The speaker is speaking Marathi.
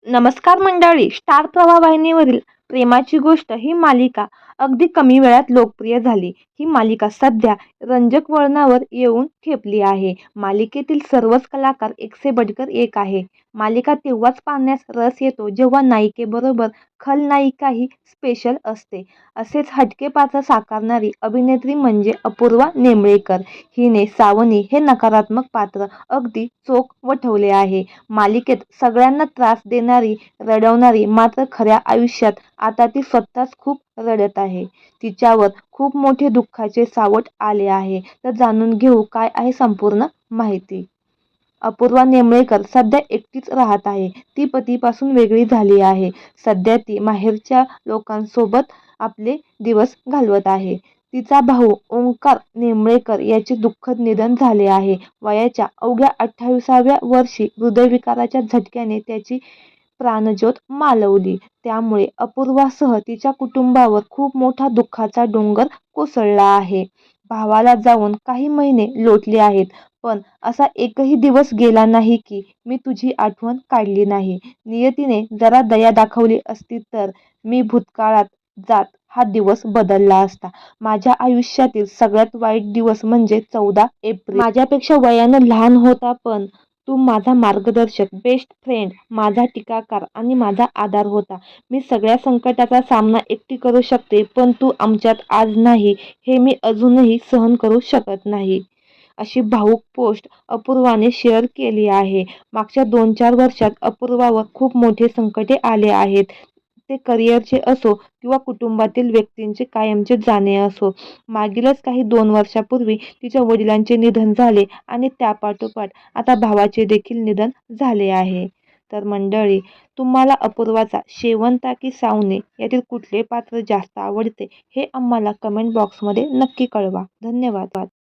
नमस्कार मंडळी. स्टार प्रवाह वाहिनीवरील प्रेमाची गोष्ट ही मालिका अगदी कमी वेळात लोकप्रिय झाली. ही मालिका सध्या रंजक वळणावर येऊन ठेपली आहे. मालिकेतील सर्वच कलाकार एक से बढ़कर एक आहे. मालिका तेव्हाच पाहण्यास रस येतो जेव्हा नायिकेबरोबर खलनायिकाही स्पेशल असते. असेच हटके पात्र साकारणारी अभिनेत्री म्हणजे अपूर्वा नेमळेकर. हिने सावनी हे नकारात्मक पात्र अगदी चोख वठवले आहे. मालिकेत सगळ्यांना त्रास देणारी, रडवणारी, मात्र खऱ्या आयुष्यात आता ती स्वतःच खूप रडत आहे. तिच्यावर खूप मोठे दुःखाचे सावट आले आहे. तर जाणून घेऊ काय आहे संपूर्ण माहिती. अपूर्वा नेमळेकर सध्या एकटीच राहत आहे. ती पतीपासून वेगळी झाली आहे. सध्या ती माहेरच्या लोकांसोबत आपले दिवस घालवत आहे. तिचा भाऊ ओंकार नेमळेकर याचे दुःखद निधन झाले आहे. वयाच्या अवघ्या 28व्या वर्षी हृदयविकाराच्या झटक्याने त्याची प्राणज्योत मालवली. त्यामुळे अपूर्वासह तिच्या कुटुंबावर खूप मोठा दुःखाचा डोंगर कोसळला आहे. भावाला जाऊन काही महिने लोटले आहेत, पण असा एकही दिवस गेला नाही की मी तुझी आठवण काढली नाही. नियतीने जरा दया दाखवली असती तर मी भूतकाळात जात हा दिवस बदलला असता. माझ्या आयुष्यातील सगळ्यात वाईट दिवस म्हणजे 14 एप्रिल. माझ्यापेक्षा वयानं लहान होता, पण तू माझा मार्गदर्शक, बेस्ट फ्रेंड, माझा टीकाकार आणि माझा आधार होता. मी सगळ्या संकटाचा सामना एकटी करू शकते, पण तू आमच्यात आज नाही हे मी अजूनही सहन करू शकत नाही. अशी भावूक पोस्ट अपूर्वाने शेअर केली आहे. मागच्या 2-4 वर्षात अपूर्वावर खूप मोठे संकटे आले आहेत. ते करिअरचे असो किंवा कुटुंबातील व्यक्तींचे कायमचे जाणे असो. मागीलच काही 2 वर्षापूर्वी तिच्या वडिलांचे निधन झाले आणि त्यापाठोपाठ आता भावाचे देखील निधन झाले आहे. तर मंडळी, तुम्हाला अपूर्वाचा शेवंता की सावनी यातील कुठले पात्र जास्त आवडते हे आम्हाला कमेंट बॉक्समध्ये नक्की कळवा. धन्यवाद.